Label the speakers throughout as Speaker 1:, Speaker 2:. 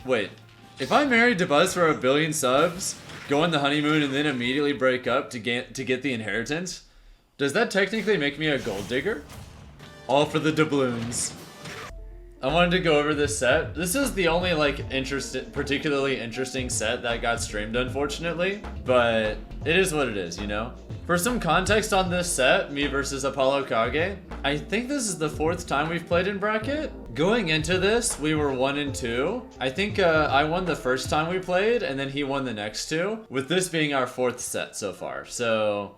Speaker 1: Wait, if I married to Buzz for 1 billion subs, go on the honeymoon, and then immediately break up to get the inheritance, does that technically make me a gold digger? All for the doubloons. I wanted to go over this set. This is the only like particularly interesting set that got streamed, unfortunately, but it is what it is, you know? For some context on this set, me versus ApolloKage, I think this is the 4th time we've played in bracket. Going into this, we were 1 and 2. I think I won the first time we played, and then he won the next 2, with this being our 4th set so far. So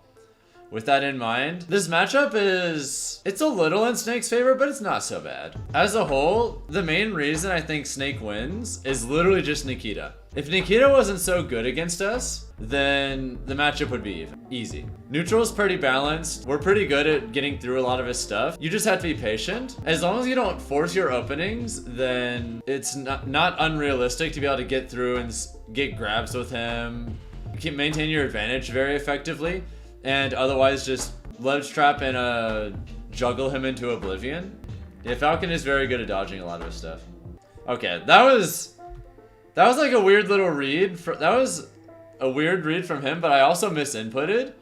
Speaker 1: with that in mind, this matchup it's a little in Snake's favor, but it's not so bad. As a whole, the main reason I think Snake wins is literally just Nikita. If Nikita wasn't so good against us, then the matchup would be easy. Neutral's pretty balanced. We're pretty good at getting through a lot of his stuff. You just have to be patient. As long as you don't force your openings, then it's not unrealistic to be able to get through and get grabs with him. Maintain your advantage very effectively. And otherwise just ledge trap and juggle him into oblivion. Yeah, Falcon is very good at dodging a lot of his stuff. Okay, that was like a weird little read. That was a weird read from him, but I also misinputted.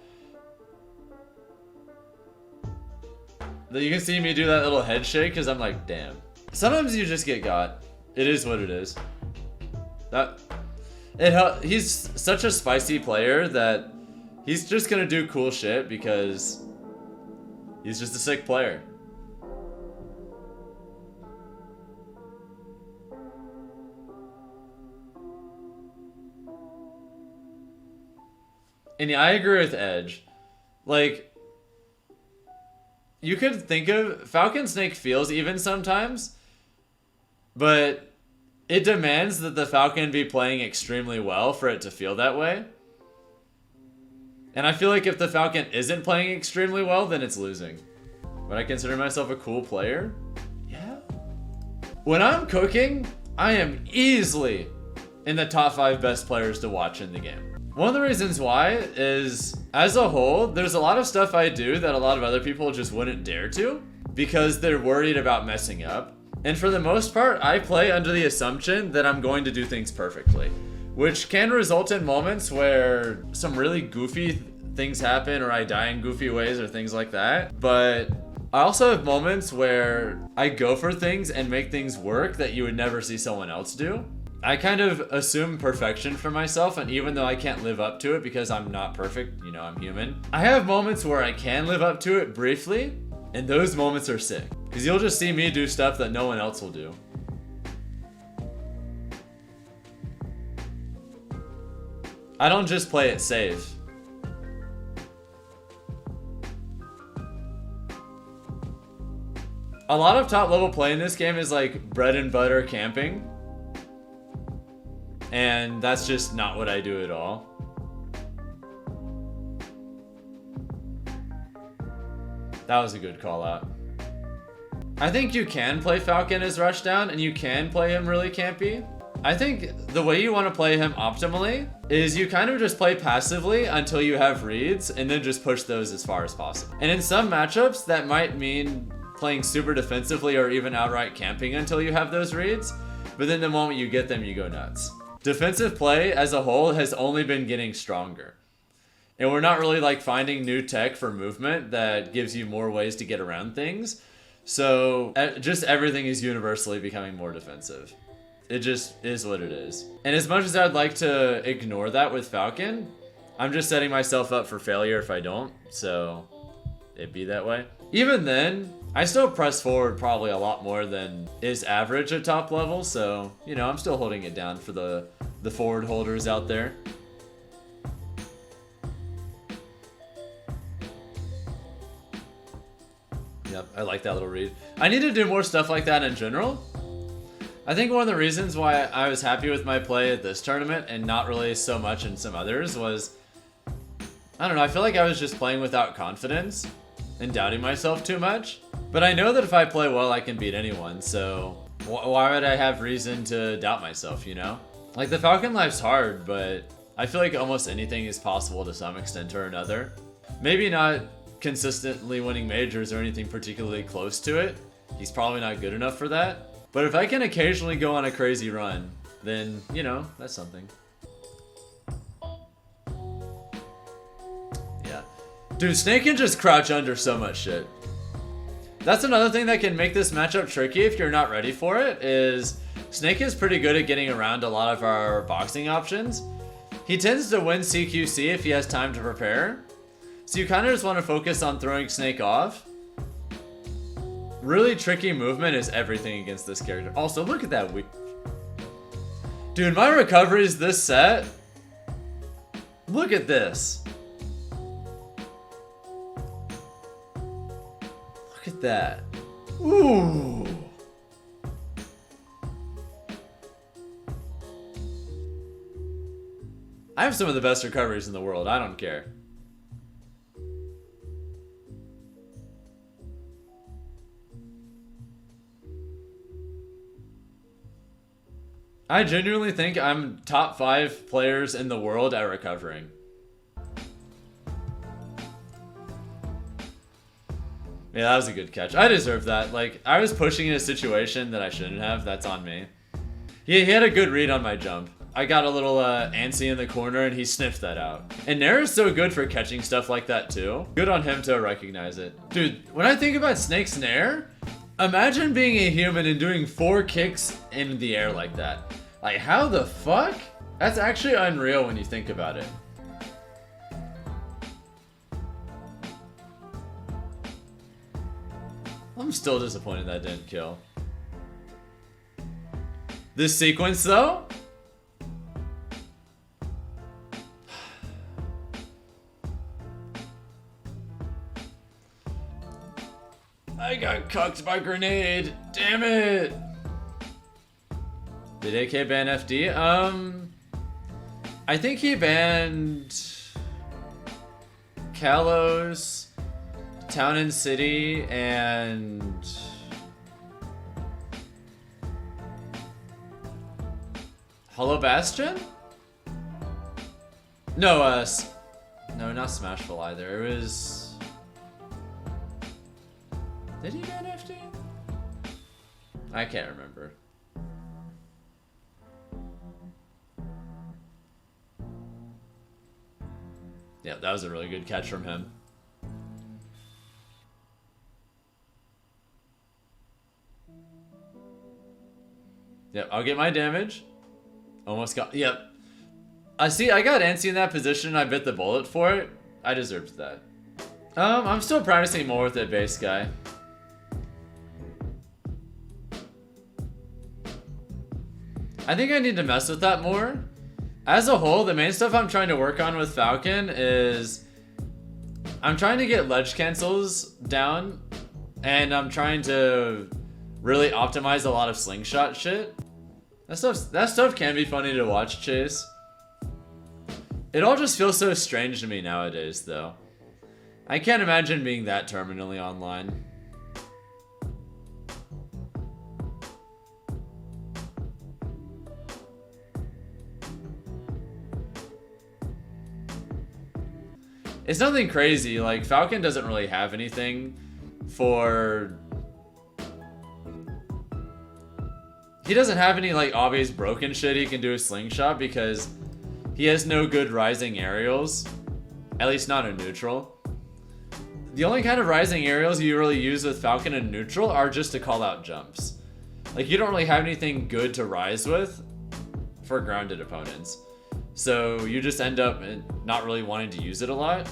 Speaker 1: You can see me do that little head shake because I'm like, damn. Sometimes you just get got. It is what it is. He's such a spicy player that he's just gonna do cool shit because he's just a sick player. And yeah, I agree with Edge. Like, you could think of Falcon Snake feels even sometimes, but it demands that the Falcon be playing extremely well for it to feel that way. And I feel like if the Falcon isn't playing extremely well, then it's losing. Would I consider myself a cool player? Yeah. When I'm cooking, I am easily in the top 5 best players to watch in the game. One of the reasons why is, as a whole, there's a lot of stuff I do that a lot of other people just wouldn't dare to because they're worried about messing up. And for the most part, I play under the assumption that I'm going to do things perfectly, which can result in moments where some really goofy things happen or I die in goofy ways or things like that. But I also have moments where I go for things and make things work that you would never see someone else do. I kind of assume perfection for myself, and even though I can't live up to it because I'm not perfect, you know, I'm human, I have moments where I can live up to it briefly, and those moments are sick. Because you'll just see me do stuff that no one else will do. I don't just play it safe. A lot of top level play in this game is like bread and butter camping. And that's just not what I do at all. That was a good call out. I think you can play Falcon as rushdown and you can play him really campy. I think the way you want to play him optimally is you kind of just play passively until you have reads and then just push those as far as possible. And in some matchups that might mean playing super defensively or even outright camping until you have those reads, but then the moment you get them, you go nuts. Defensive play as a whole has only been getting stronger. And we're not really like finding new tech for movement that gives you more ways to get around things. So just everything is universally becoming more defensive. It just is what it is. And as much as I'd like to ignore that with Falcon, I'm just setting myself up for failure if I don't. So it'd be that way. Even then, I still press forward probably a lot more than is average at top level, so, you know, I'm still holding it down for the forward holders out there. Yep, I like that little read. I need to do more stuff like that in general. I think one of the reasons why I was happy with my play at this tournament and not really so much in some others was, I don't know, I feel like I was just playing without confidence and doubting myself too much. But I know that if I play well, I can beat anyone, so why would I have reason to doubt myself, you know? Like, the Falcon life's hard, but I feel like almost anything is possible to some extent or another. Maybe not consistently winning majors or anything particularly close to it. He's probably not good enough for that. But if I can occasionally go on a crazy run, then, you know, that's something. Yeah. Dude, Snake can just crouch under so much shit. That's another thing that can make this matchup tricky if you're not ready for it, is Snake is pretty good at getting around a lot of our boxing options. He tends to win CQC if he has time to prepare. So you kind of just want to focus on throwing Snake off. Really tricky movement is everything against this character. Also, look at that. Dude, my recoveries this set. Look at this. Look at that. Ooh. I have some of the best recoveries in the world. I don't care. I genuinely think I'm top 5 players in the world at recovering. Yeah, that was a good catch. I deserve that. Like, I was pushing in a situation that I shouldn't have. That's on me. He had a good read on my jump. I got a little antsy in the corner and he sniffed that out. And Nair is so good for catching stuff like that too. Good on him to recognize it. Dude, when I think about Snake's Nair, imagine being a human and doing 4 kicks in the air like that. Like, how the fuck? That's actually unreal when you think about it. I'm still disappointed that didn't kill. This sequence though? I got cucked by grenade. Damn it. Did AK ban FD? I think he banned Kalos, Town and City, and Hollow Bastion? No, no, not Smashville either. It was... Did he ban FD? I can't remember. Yeah, that was a really good catch from him. Yep, I'll get my damage. Almost got... Yep. I see, I got antsy in that position and I bit the bullet for it. I deserved that. I'm still practicing more with that base guy. I think I need to mess with that more. As a whole, the main stuff I'm trying to work on with Falcon is I'm trying to get ledge cancels down, and I'm trying to really optimize a lot of slingshot shit. That stuff can be funny to watch, Chase. It all just feels so strange to me nowadays, though. I can't imagine being that terminally online. It's nothing crazy, like, Falcon doesn't really have anything for... He doesn't have any, like, obvious broken shit he can do with Slingshot because he has no good rising aerials. At least not in neutral. The only kind of rising aerials you really use with Falcon in neutral are just to call out jumps. Like, you don't really have anything good to rise with for grounded opponents. So you just end up not really wanting to use it a lot.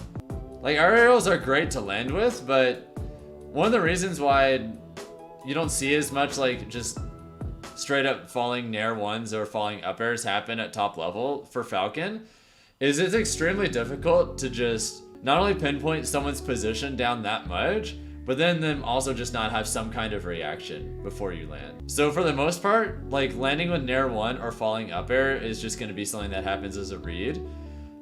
Speaker 1: Like, our aerials are great to land with, but one of the reasons why you don't see as much, like, just straight up falling nair ones or falling up airs happen at top level for Falcon is it's extremely difficult to just not only pinpoint someone's position down that much, but then them also just not have some kind of reaction before you land. So for the most part, like, landing with nair 1 or falling up air is just going to be something that happens as a read.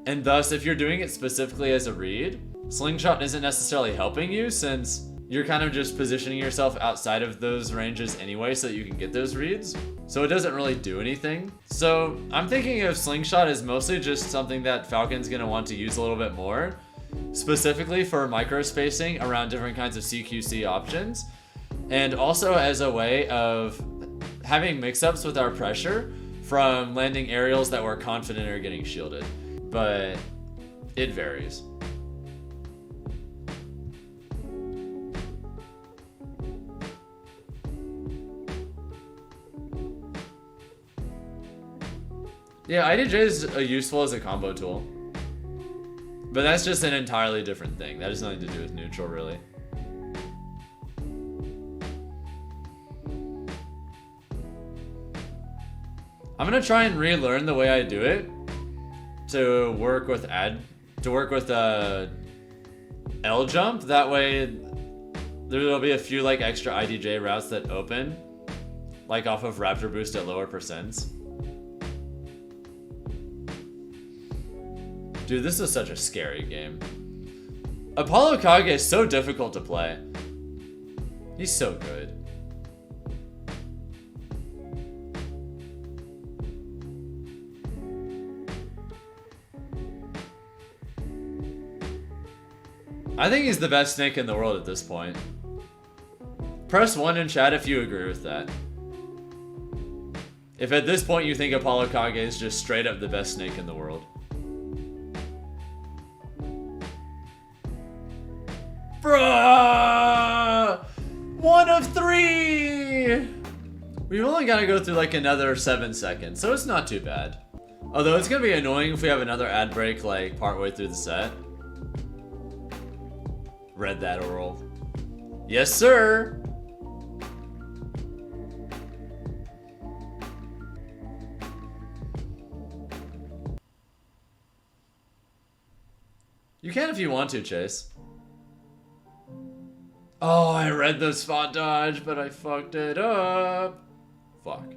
Speaker 1: And thus, if you're doing it specifically as a read, Slingshot isn't necessarily helping you since you're kind of just positioning yourself outside of those ranges anyway so that you can get those reads. So it doesn't really do anything. So I'm thinking of Slingshot as mostly just something that Falcon's going to want to use a little bit more, specifically for microspacing around different kinds of CQC options, and also as a way of having mix-ups with our pressure from landing aerials that we're confident are getting shielded. But it varies. Yeah, IDJ is useful as a combo tool. But that's just an entirely different thing. That has nothing to do with neutral, really. I'm gonna try and relearn the way I do it to work with L jump. That way there'll be a few like extra IDJ routes that open, like off of Raptor Boost at lower percents. Dude, this is such a scary game. ApolloKage is so difficult to play. He's so good. I think he's the best snake in the world at this point. Press 1 in chat if you agree with that. If at this point you think ApolloKage is just straight up the best snake in the world. Bruh! 1 of 3! We've only got to go through like another 7 seconds, so it's not too bad. Although it's gonna be annoying if we have another ad break like partway through the set. Read that, Oral. Yes, sir! You can if you want to, Chase. Oh, I read the spot dodge, but I fucked it up. Fuck.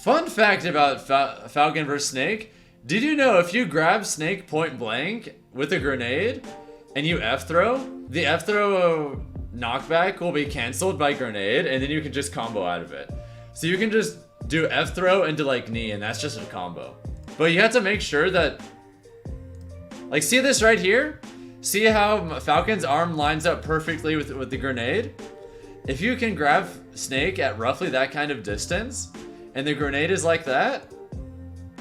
Speaker 1: Fun fact about Falcon vs. Snake. Did you know if you grab Snake point blank with a grenade and you F-throw, the F-throw knockback will be cancelled by grenade and then you can just combo out of it. So you can just do F-throw into like knee and that's just a combo. But you have to make sure that, like, see this right here? See how Falcon's arm lines up perfectly with the grenade? If you can grab Snake at roughly that kind of distance and the grenade is like that,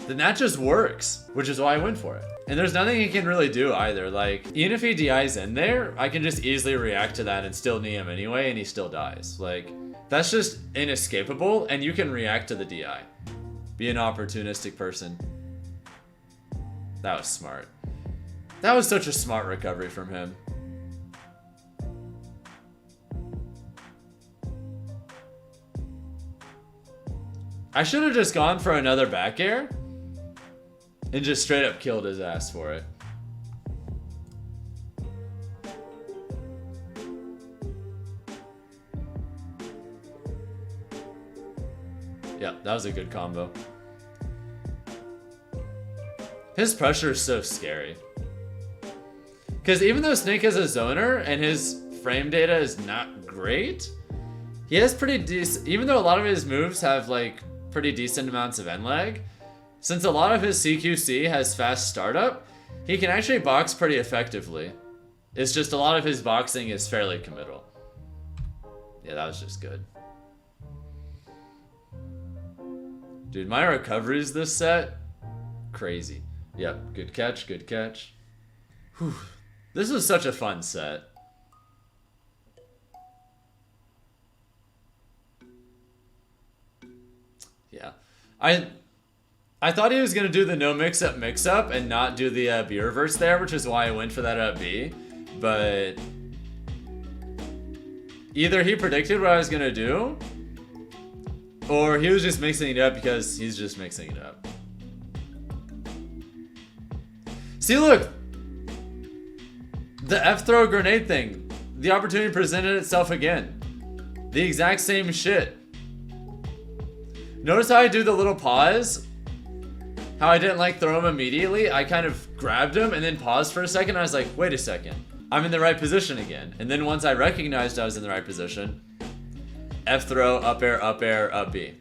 Speaker 1: then that just works, which is why I went for it. And there's nothing he can really do either. Like, even if he DIs in there, I can just easily react to that and still knee him anyway, and he still dies. Like, that's just inescapable, and you can react to the DI. Be an opportunistic person. That was smart. That was such a smart recovery from him. I should have just gone for another back air and just straight up killed his ass for it. Yeah, that was a good combo. His pressure is so scary. Because even though Snake is a zoner and his frame data is not great, he has pretty decent, even though a lot of his moves have like pretty decent amounts of end lag, since a lot of his CQC has fast startup, he can actually box pretty effectively. It's just a lot of his boxing is fairly committal. Yeah, that was just good. Dude, my recoveries this set, crazy. Yep, good catch, good catch. Whew. This was such a fun set. Yeah. I thought he was going to do the no mix-up and not do the B reverse there, which is why I went for that up B. But either he predicted what I was going to do, or he was just mixing it up because he's just mixing it up. See, look! The F-throw grenade thing. The opportunity presented itself again. The exact same shit. Notice how I do the little pause? How I didn't like throw him immediately? I kind of grabbed him and then paused for a second. I was like, wait a second. I'm in the right position again. And then once I recognized I was in the right position, F-throw, up air, up B.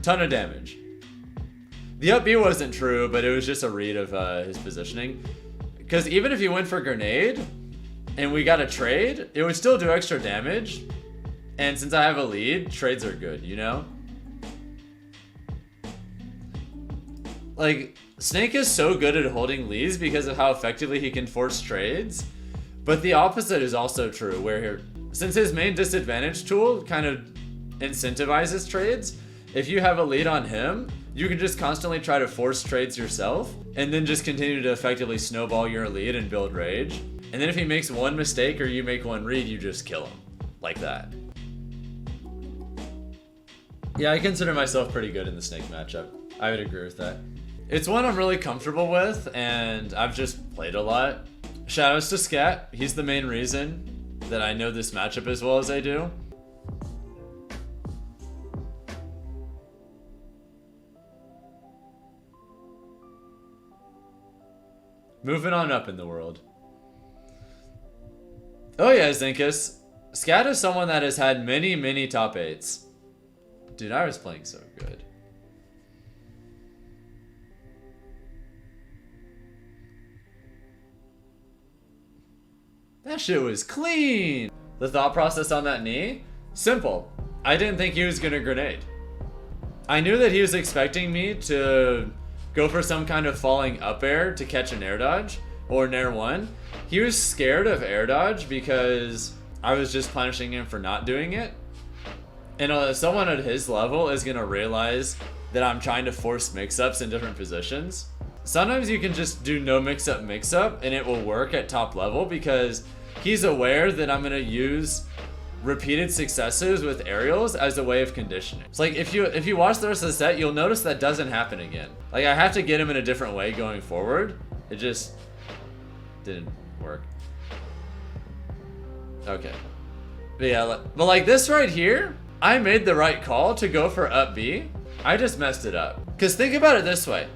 Speaker 1: Ton of damage. The up B wasn't true, but it was just a read of his positioning. Because even if he went for grenade, and we got a trade, it would still do extra damage. And since I have a lead, trades are good, you know? Like, Snake is so good at holding leads because of how effectively he can force trades. But the opposite is also true, where since his main disadvantage tool kind of incentivizes trades, if you have a lead on him, you can just constantly try to force trades yourself, and then just continue to effectively snowball your lead and build rage. And then if he makes one mistake or you make one read, you just kill him. Like that. Yeah, I consider myself pretty good in the Snake matchup. I would agree with that. It's one I'm really comfortable with, and I've just played a lot. Shoutouts to Scat. He's the main reason that I know this matchup as well as I do. Moving on up in the world. Oh yeah, Zinkus. Scat is someone that has had many top 8s. Dude, I was playing so good. That shit was clean. The thought process on that knee? Simple. I didn't think he was gonna grenade. I knew that he was expecting me to go for some kind of falling up air to catch an air dodge, or an air 1. He was scared of air dodge because I was just punishing him for not doing it. And someone at his level is gonna realize that I'm trying to force mix-ups in different positions. Sometimes you can just do no mix-up and it will work at top level because he's aware that I'm gonna use repeated successes with aerials as a way of conditioning. It's like if you watch the rest of the set, you'll notice that doesn't happen again. Like I have to get him in a different way going forward. It just didn't work. Okay. But yeah, but like this right here, I made the right call to go for up B. I just messed it up. Cause think about it this way.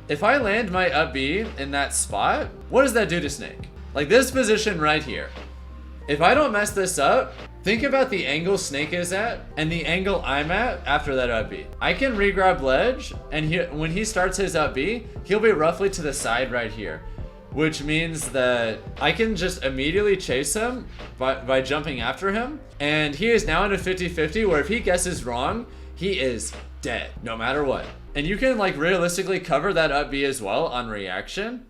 Speaker 1: If I land my up B in that spot, what does that do to Snake? Like this position right here. If I don't mess this up, think about the angle Snake is at and the angle I'm at after that up B. I can regrab ledge, and when he starts his up B, he'll be roughly to the side right here, which means that I can just immediately chase him by jumping after him. And he is now in a 50-50 where if he guesses wrong, he is dead no matter what. And you can like realistically cover that up B as well on reaction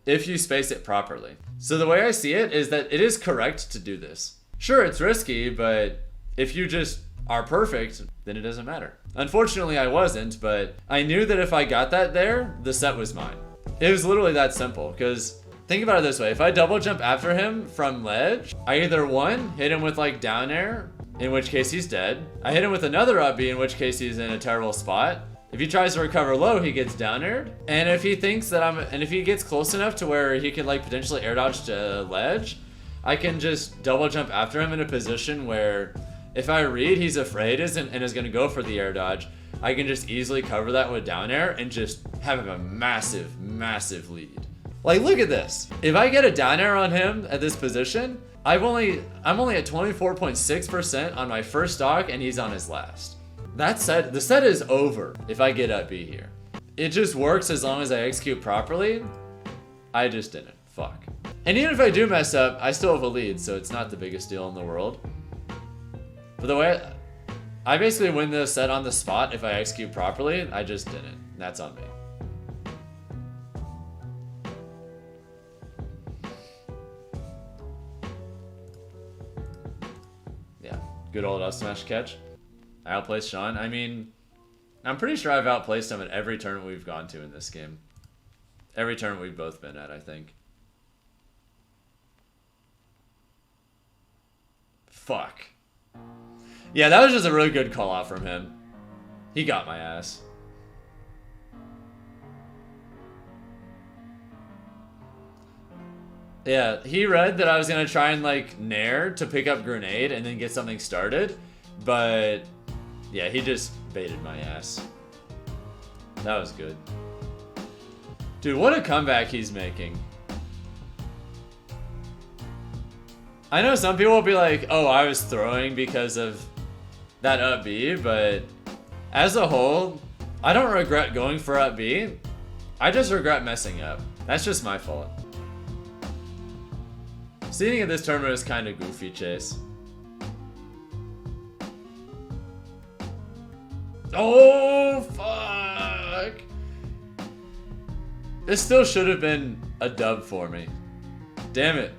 Speaker 1: if you space it properly. So the way I see it is that it is correct to do this. Sure, it's risky, but if you just are perfect, then it doesn't matter. Unfortunately, I wasn't, but I knew that if I got that there, the set was mine. It was literally that simple, because think about it this way. If I double jump after him from ledge, I either one, hit him with like down air, in which case he's dead. I hit him with another up B, in which case he's in a terrible spot. If he tries to recover low, he gets down aired. And if he thinks that and if he gets close enough to where he could like potentially air dodge to ledge, I can just double jump after him in a position where if I read he's afraid and is gonna go for the air dodge, I can just easily cover that with down air and just have a massive lead. Like look at this. If I get a down air on him at this position, I'm only at 24.6% on my first stock and he's on his last. That said, the set is over if I get up B here. It just works as long as I execute properly. I just didn't. Fuck. And even if I do mess up, I still have a lead, so it's not the biggest deal in the world. But the way I basically win the set on the spot if I execute properly, I just didn't. That's on me. Yeah, good old up smash catch. I outplaced Sean. I mean, I'm pretty sure I've outplaced him at every tournament we've gone to in this game. Every tournament we've both been at, I think. Fuck. Yeah, that was just a really good call out from him. He got my ass. Yeah, he read that I was gonna try and like nair to pick up grenade and then get something started, but yeah, he just baited my ass. That was good. Dude, what a comeback he's making. I know some people will be like, oh, I was throwing because of that up B, but as a whole, I don't regret going for up B. I just regret messing up. That's just my fault. Seeding at this tournament is kind of goofy, Chase. Oh, fuck. This still should have been a dub for me. Damn it.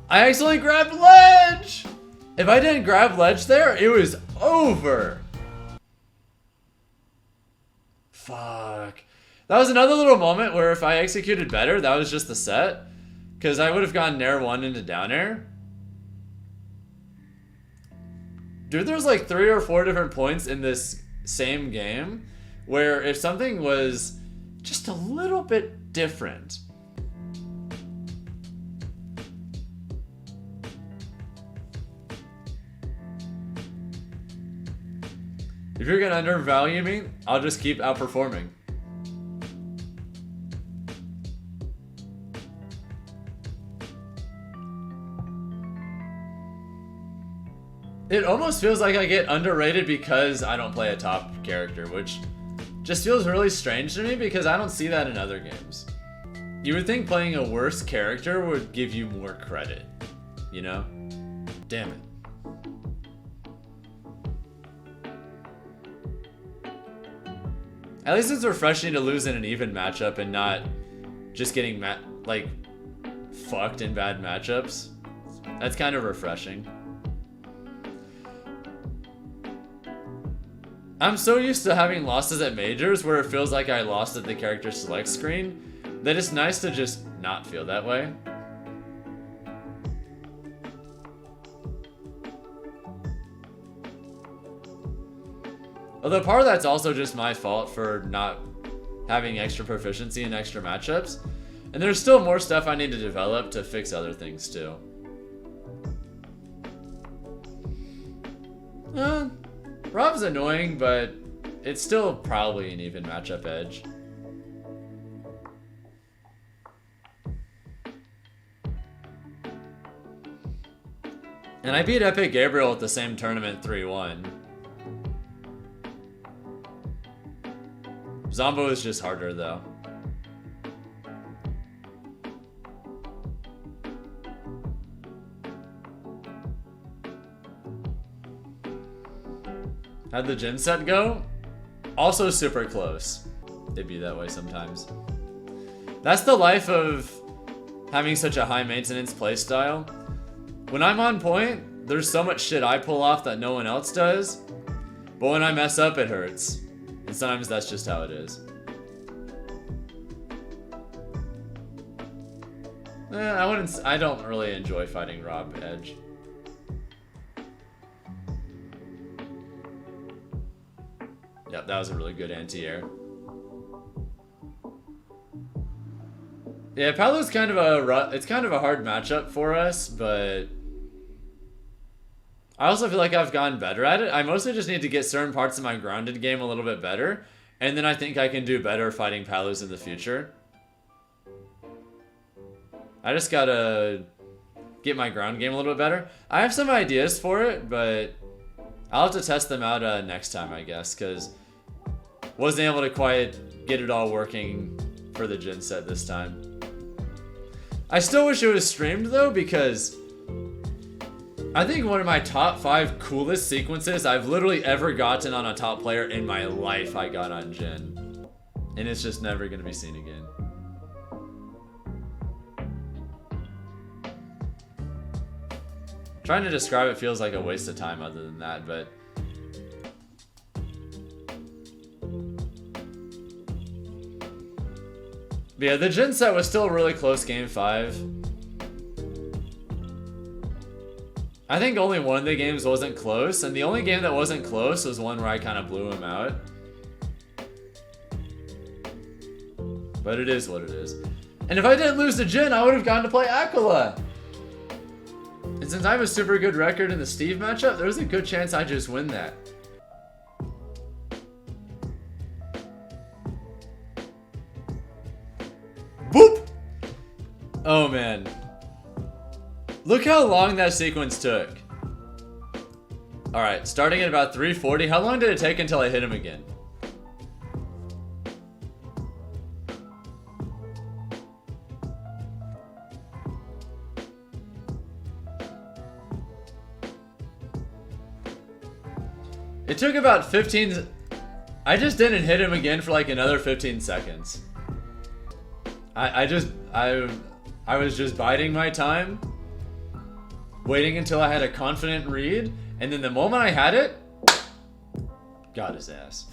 Speaker 1: I accidentally grabbed ledge! If I didn't grab ledge there, it was over. Fuck. That was another little moment where if I executed better, that was just the set. Because I would have gone Nair 1 into down air. Dude, there's like 3 or 4 different points in this same game where if something was just a little bit different. If you're gonna undervalue me, I'll just keep outperforming. It almost feels like I get underrated because I don't play a top character, which just feels really strange to me because I don't see that in other games. You would think playing a worse character would give you more credit, you know? Damn it. At least it's refreshing to lose in an even matchup and not just getting fucked in bad matchups. That's kind of refreshing. I'm so used to having losses at majors where it feels like I lost at the character select screen that it's nice to just not feel that way. Although part of that's also just my fault for not having extra proficiency in extra matchups. And there's still more stuff I need to develop to fix other things too. Rob's annoying, but it's still probably an even matchup edge. And I beat Epic Gabriel at the same tournament 3-1. Zombo is just harder though. How'd the gym set go? Also super close. It'd be that way sometimes. That's the life of having such a high maintenance playstyle. When I'm on point, there's so much shit I pull off that no one else does. But when I mess up, it hurts. And sometimes that's just how it is. I don't really enjoy fighting Rob Edge. Yep, that was a really good anti-air. Yeah, Paolo's kind of a hard matchup for us, but I also feel like I've gotten better at it. I mostly just need to get certain parts of my grounded game a little bit better, and then I think I can do better fighting Palos in the future. I just gotta get my ground game a little bit better. I have some ideas for it, but I'll have to test them out next time, I guess, because wasn't able to quite get it all working for the Jin set this time. I still wish it was streamed, though, because I think one of my top 5 coolest sequences I've literally ever gotten on a top player in my life I got on Jin. And it's just never going to be seen again. Trying to describe it feels like a waste of time other than that, but yeah, the Jin set was still a really close game 5. I think only one of the games wasn't close, and the only game that wasn't close was one where I kind of blew him out. But it is what it is. And if I didn't lose to Jin, I would have gone to play Aquila. And since I have a super good record in the Steve matchup, there's a good chance I just win that. Boop! Oh man. Look how long that sequence took. Alright, starting at about 340. How long did it take until I hit him again? It took about 15... I just didn't hit him again for like another 15 seconds. I was just biding my time, waiting until I had a confident read, and then the moment I had it, got his ass.